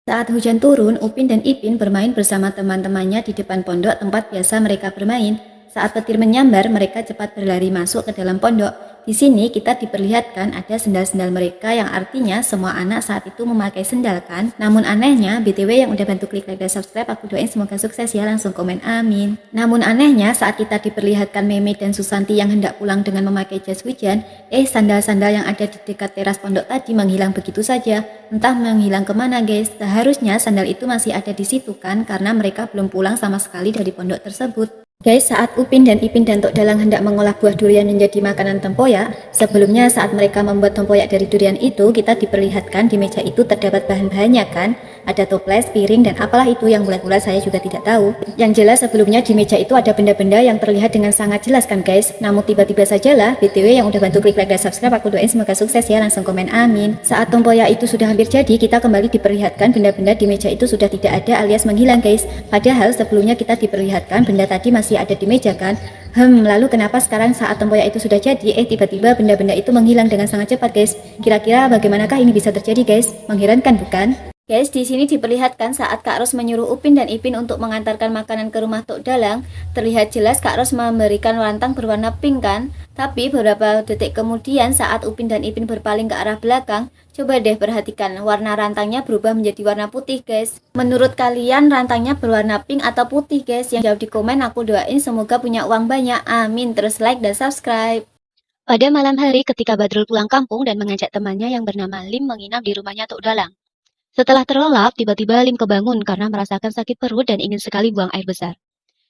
Saat hujan turun, Upin dan Ipin bermain bersama teman-temannya di depan pondok tempat biasa mereka bermain. Saat petir menyambar, mereka cepat berlari masuk ke dalam pondok. Di sini kita diperlihatkan ada sendal-sendal mereka yang artinya semua anak saat itu memakai sendal kan. Namun anehnya, BTW yang udah bantu klik like dan subscribe, aku doain semoga sukses ya, langsung komen amin. Namun anehnya saat kita diperlihatkan Meme dan Susanti yang hendak pulang dengan memakai jas hujan, sandal-sandal yang ada di dekat teras pondok tadi menghilang begitu saja. Entah menghilang kemana guys. Seharusnya sandal itu masih ada di situ kan, karena mereka belum pulang sama sekali dari pondok tersebut. Guys, saat Upin dan Ipin dan Tok Dalang hendak mengolah buah durian menjadi makanan tempoyak, sebelumnya saat mereka membuat tempoyak dari durian itu, kita diperlihatkan di meja itu terdapat bahan-bahannya kan. Ada toples, piring, dan apalah itu yang bulat-bulat saya juga tidak tahu. Yang jelas sebelumnya di meja itu ada benda-benda yang terlihat dengan sangat jelas kan guys. Namun tiba-tiba sajalah, BTW yang udah bantu klik like dan subscribe, aku doain semoga sukses ya, langsung komen amin. Saat tempoyak itu sudah hampir jadi, kita kembali diperlihatkan benda-benda di meja itu sudah tidak ada alias menghilang guys. Padahal sebelumnya kita diperlihatkan benda tadi masih ada di meja kan. Lalu kenapa sekarang saat tempoyak itu sudah jadi, tiba-tiba benda-benda itu menghilang dengan sangat cepat guys. Kira-kira bagaimanakah ini bisa terjadi guys? Mengherankan bukan? Guys, di sini diperlihatkan saat Kak Ros menyuruh Upin dan Ipin untuk mengantarkan makanan ke rumah Tok Dalang, terlihat jelas Kak Ros memberikan rantang berwarna pink kan? Tapi beberapa detik kemudian saat Upin dan Ipin berpaling ke arah belakang, coba deh perhatikan, warna rantangnya berubah menjadi warna putih guys. Menurut kalian rantangnya berwarna pink atau putih guys? Yang jawab di komen, aku doain semoga punya uang banyak, amin. Terus like dan subscribe. Pada malam hari ketika Badrul pulang kampung dan mengajak temannya yang bernama Lim menginap di rumahnya Tok Dalang. Setelah terlelap, tiba-tiba Lim kebangun karena merasakan sakit perut dan ingin sekali buang air besar.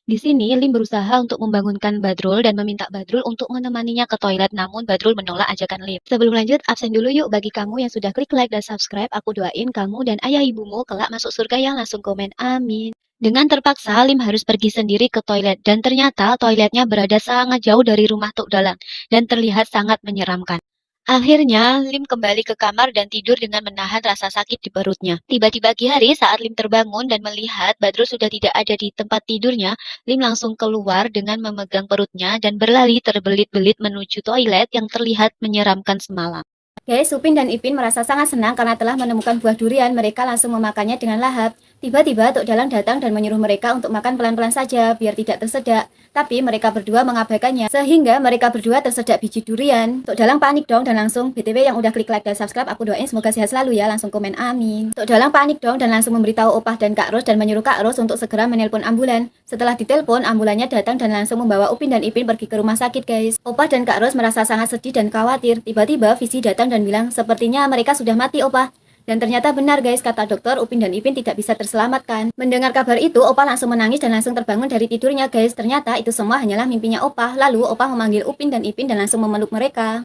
Di sini, Lim berusaha untuk membangunkan Badrul dan meminta Badrul untuk menemaninya ke toilet, namun Badrul menolak ajakan Lim. Sebelum lanjut, absen dulu yuk bagi kamu yang sudah klik like dan subscribe, aku doain kamu dan ayah ibumu kelak masuk surga ya, langsung komen amin. Dengan terpaksa, Lim harus pergi sendiri ke toilet, dan ternyata toiletnya berada sangat jauh dari rumah Tok Dalang, dan terlihat sangat menyeramkan. Akhirnya, Lim kembali ke kamar dan tidur dengan menahan rasa sakit di perutnya. Tiba-tiba pagi hari saat Lim terbangun dan melihat Badrul sudah tidak ada di tempat tidurnya, Lim langsung keluar dengan memegang perutnya dan berlari terbelit-belit menuju toilet yang terlihat menyeramkan semalam. Guys, Upin dan Ipin merasa sangat senang karena telah menemukan buah durian. Mereka langsung memakannya dengan lahap. Tiba-tiba Tok Dalang datang dan menyuruh mereka untuk makan pelan-pelan saja biar tidak tersedak. Tapi mereka berdua mengabaikannya sehingga mereka berdua tersedak biji durian. Tok Dalang panik dong dan langsung, BTW yang udah klik like dan subscribe, aku doain semoga sehat selalu ya, langsung komen amin. Tok Dalang panik dong dan langsung memberitahu Opah dan Kak Ros dan menyuruh Kak Ros untuk segera menelpon ambulan. Setelah ditelepon, ambulannya datang dan langsung membawa Upin dan Ipin pergi ke rumah sakit guys. Opah dan Kak Ros merasa sangat sedih dan khawatir. Tiba-tiba Visi datang dan bilang, sepertinya mereka sudah mati Opah. Dan ternyata benar guys, kata dokter, Upin dan Ipin tidak bisa terselamatkan. Mendengar kabar itu, Opah langsung menangis dan langsung terbangun dari tidurnya guys. Ternyata itu semua hanyalah mimpinya Opah. Lalu Opah memanggil Upin dan Ipin dan langsung memeluk mereka.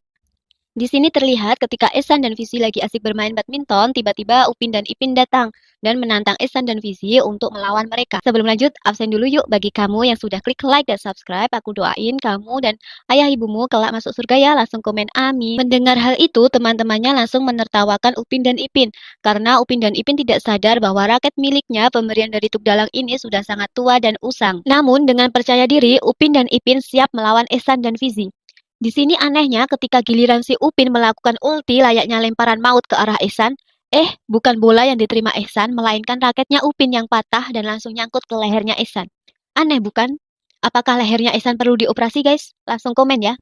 Di sini terlihat ketika Ehsan dan Visi lagi asik bermain badminton, tiba-tiba Upin dan Ipin datang dan menantang Ehsan dan Visi untuk melawan mereka. Sebelum lanjut, absen dulu yuk bagi kamu yang sudah klik like dan subscribe, aku doain kamu dan ayah ibumu kelak masuk surga ya, langsung komen amin. Mendengar hal itu, teman-temannya langsung menertawakan Upin dan Ipin, karena Upin dan Ipin tidak sadar bahwa raket miliknya pemberian dari Tuk Dalang ini sudah sangat tua dan usang. Namun dengan percaya diri, Upin dan Ipin siap melawan Ehsan dan Visi. Di sini anehnya ketika giliran si Upin melakukan ulti layaknya lemparan maut ke arah Ehsan, bukan bola yang diterima Ehsan, melainkan raketnya Upin yang patah dan langsung nyangkut ke lehernya Ehsan. Aneh bukan? Apakah lehernya Ehsan perlu dioperasi guys? Langsung komen ya.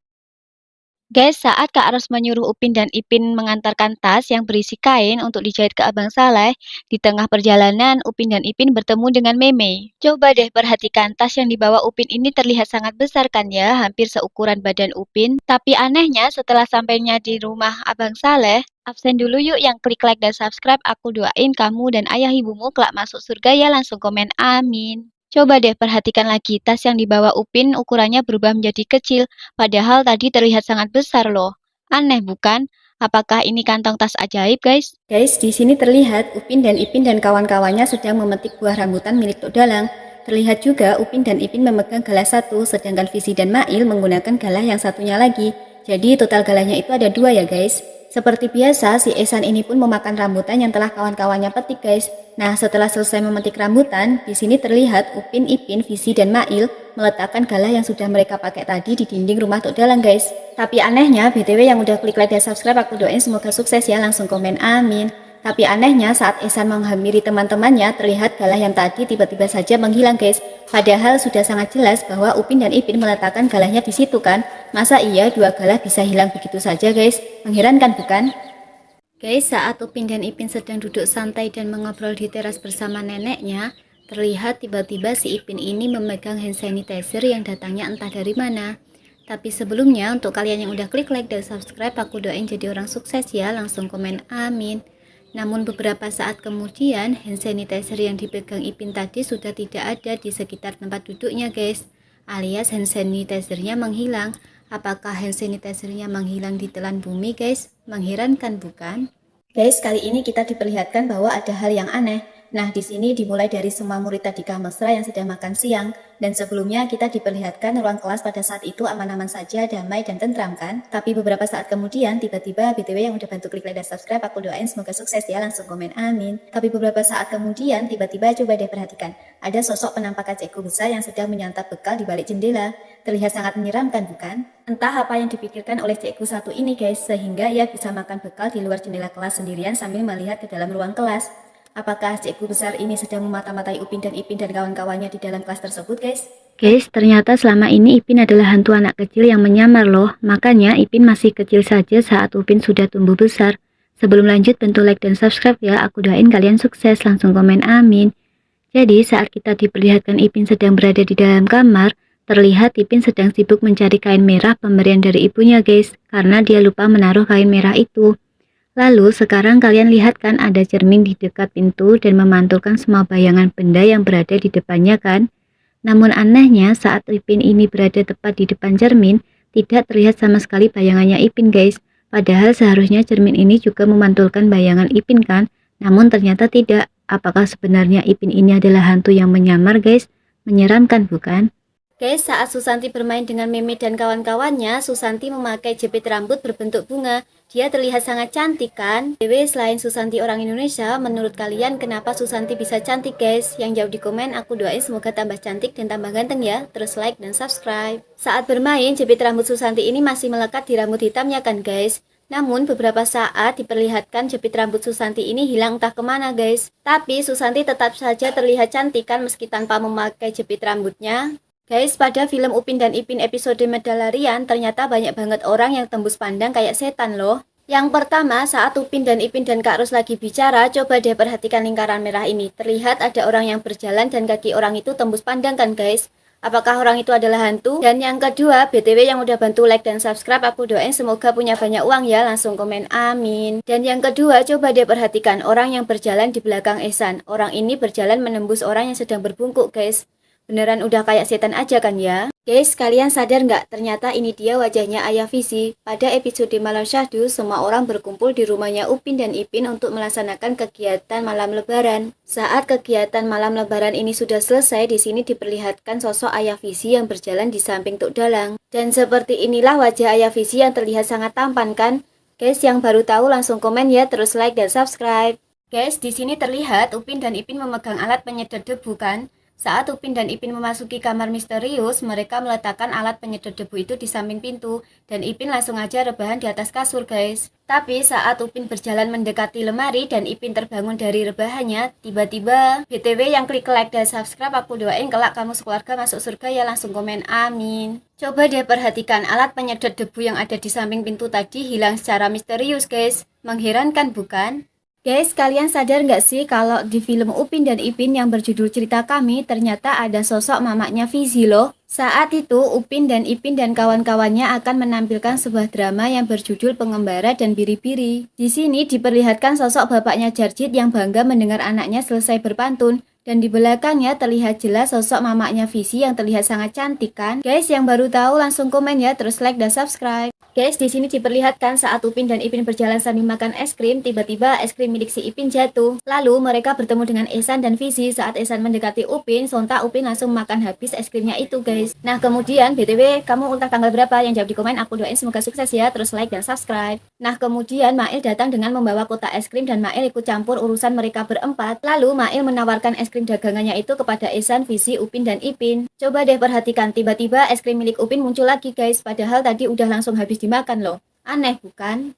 Guys, saat Kak Ros menyuruh Upin dan Ipin mengantarkan tas yang berisi kain untuk dijahit ke Abang Saleh, di tengah perjalanan Upin dan Ipin bertemu dengan Meme. Coba deh perhatikan tas yang dibawa Upin ini terlihat sangat besar kan ya, hampir seukuran badan Upin. Tapi anehnya setelah sampainya di rumah Abang Saleh, absen dulu yuk yang klik like dan subscribe, aku doain kamu dan ayah ibumu kelak masuk surga ya, langsung komen amin. Coba deh perhatikan lagi, tas yang dibawa Upin ukurannya berubah menjadi kecil, padahal tadi terlihat sangat besar loh. Aneh bukan? Apakah ini kantong tas ajaib guys? Guys, di sini terlihat Upin dan Ipin dan kawan-kawannya sedang memetik buah rambutan milik Tok Dalang. Terlihat juga Upin dan Ipin memegang galah satu, sedangkan Visi dan Mail menggunakan galah yang satunya lagi. Jadi total galahnya itu ada dua ya guys. Seperti biasa, si Ehsan ini pun memakan rambutan yang telah kawan-kawannya petik guys. Nah, setelah selesai memetik rambutan, di sini terlihat Upin, Ipin, Visi, dan Mail meletakkan galah yang sudah mereka pakai tadi di dinding rumah Tok Dalang guys. Tapi anehnya, BTW yang udah klik like dan subscribe, aku doain semoga sukses ya, langsung komen amin. Tapi anehnya saat Ehsan menghampiri teman-temannya, terlihat galah yang tadi tiba-tiba saja menghilang guys. Padahal sudah sangat jelas bahwa Upin dan Ipin meletakkan galahnya di situ kan. Masa iya dua galah bisa hilang begitu saja guys? Mengherankan bukan? Guys, saat Upin dan Ipin sedang duduk santai dan mengobrol di teras bersama neneknya, terlihat tiba-tiba si Ipin ini memegang hand sanitizer yang datangnya entah dari mana. Tapi sebelumnya, untuk kalian yang udah klik like dan subscribe, aku doain jadi orang sukses ya, langsung komen amin. Namun beberapa saat kemudian, hand sanitizer yang dipegang Ipin tadi sudah tidak ada di sekitar tempat duduknya guys. Alias hand sanitizer-nya menghilang. Apakah hand sanitizer-nya menghilang di telan bumi guys? Mengherankan bukan? Guys, kali ini kita diperlihatkan bahwa ada hal yang aneh. Nah, di sini dimulai dari semua murid tadika mesra yang sedang makan siang. Dan sebelumnya kita diperlihatkan ruang kelas pada saat itu aman-aman saja, damai dan tentram kan? Tapi beberapa saat kemudian, tiba-tiba BTW yang udah bantu klik like dan subscribe, aku doain semoga sukses ya, langsung komen amin. Tapi beberapa saat kemudian, tiba-tiba coba deh perhatikan. Ada sosok penampakan cikgu besar yang sedang menyantap bekal di balik jendela. Terlihat sangat menyeramkan bukan? Entah apa yang dipikirkan oleh cikgu satu ini guys, sehingga ia bisa makan bekal di luar jendela kelas sendirian sambil melihat ke dalam ruang kelas. Apakah cikgu besar ini sedang memata-matai Upin dan Ipin dan kawan-kawannya di dalam kelas tersebut guys? Guys, ternyata selama ini Ipin adalah hantu anak kecil yang menyamar loh. Makanya Ipin masih kecil saja saat Upin sudah tumbuh besar. Sebelum lanjut bantu like dan subscribe ya, aku doain kalian sukses, langsung komen amin. Jadi saat kita diperlihatkan Ipin sedang berada di dalam kamar, terlihat Ipin sedang sibuk mencari kain merah pemberian dari ibunya guys, karena dia lupa menaruh kain merah itu. Lalu sekarang kalian lihat kan ada cermin di dekat pintu dan memantulkan semua bayangan benda yang berada di depannya kan? Namun anehnya saat Ipin ini berada tepat di depan cermin, tidak terlihat sama sekali bayangannya Ipin guys. Padahal seharusnya cermin ini juga memantulkan bayangan Ipin kan? Namun ternyata tidak. Apakah sebenarnya Ipin ini adalah hantu yang menyamar guys? Menyeramkan bukan? Guys, saat Susanti bermain dengan Mimi dan kawan-kawannya, Susanti memakai jepit rambut berbentuk bunga. Dia terlihat sangat cantik kan? Dewe, selain Susanti orang Indonesia, menurut kalian kenapa Susanti bisa cantik guys? Yang jawab di komen, aku doain semoga tambah cantik dan tambah ganteng ya. Terus like dan subscribe. Saat bermain, jepit rambut Susanti ini masih melekat di rambut hitamnya kan guys? Namun beberapa saat diperlihatkan jepit rambut Susanti ini hilang entah kemana guys. Tapi Susanti tetap saja terlihat cantik kan meski tanpa memakai jepit rambutnya. Guys, pada film Upin dan Ipin episode Medalarian, ternyata banyak banget orang yang tembus pandang kayak setan loh. Yang pertama, saat Upin dan Ipin dan Kak Ros lagi bicara, coba deh perhatikan lingkaran merah ini. Terlihat ada orang yang berjalan dan kaki orang itu tembus pandang kan guys? Apakah orang itu adalah hantu? Dan yang kedua, BTW yang udah bantu like dan subscribe, aku doain semoga punya banyak uang ya, langsung komen amin. Dan yang kedua, coba deh perhatikan orang yang berjalan di belakang Ehsan. Orang ini berjalan menembus orang yang sedang berbungkuk guys. Beneran udah kayak setan aja kan ya? Guys, kalian sadar nggak? Ternyata ini dia wajahnya Ayah Visi. Pada episode Malam Syahdu, semua orang berkumpul di rumahnya Upin dan Ipin untuk melaksanakan kegiatan malam lebaran. Saat kegiatan malam lebaran ini sudah selesai, di sini diperlihatkan sosok Ayah Visi yang berjalan di samping Tuk Dalang. Dan seperti inilah wajah Ayah Visi yang terlihat sangat tampan kan? Guys, yang baru tahu langsung komen ya, terus like dan subscribe. Guys, di sini terlihat Upin dan Ipin memegang alat penyedot debu kan? Saat Upin dan Ipin memasuki kamar misterius, mereka meletakkan alat penyedot debu itu di samping pintu, dan Ipin langsung aja rebahan di atas kasur guys. Tapi saat Upin berjalan mendekati lemari dan Ipin terbangun dari rebahannya, tiba-tiba BTW yang klik like dan subscribe, aku doain kelak kamu sekeluarga masuk surga ya, langsung komen amin. Coba deh perhatikan alat penyedot debu yang ada di samping pintu tadi hilang secara misterius guys. Mengherankan bukan? Guys, kalian sadar nggak sih kalau di film Upin dan Ipin yang berjudul Cerita Kami, ternyata ada sosok mamaknya Fizi loh. Saat itu, Upin dan Ipin dan kawan-kawannya akan menampilkan sebuah drama yang berjudul Pengembara dan Biri-Biri. Di sini diperlihatkan sosok bapaknya Jarjit yang bangga mendengar anaknya selesai berpantun. Dan di belakangnya terlihat jelas sosok mamaknya Visi yang terlihat sangat cantik kan? Guys, yang baru tahu langsung komen ya, terus like dan subscribe. Guys, di sini diperlihatkan saat Upin dan Ipin berjalan sambil makan es krim, tiba-tiba es krim milik si Ipin jatuh. Lalu mereka bertemu dengan Ehsan dan Visi. Saat Ehsan mendekati Upin, sontak Upin langsung makan habis es krimnya itu guys. Nah kemudian BTW kamu ultah tanggal berapa? Yang jawab di komen, aku doain semoga sukses ya, terus like dan subscribe. Nah kemudian Mail datang dengan membawa kotak es krim dan Mail ikut campur urusan mereka berempat. Lalu Mail menawarkan es krim dagangannya itu kepada Ehsan, Visi, Upin dan Ipin. Coba deh perhatikan, tiba-tiba es krim milik Upin muncul lagi guys, padahal tadi udah langsung habis dimakan loh. Aneh bukan?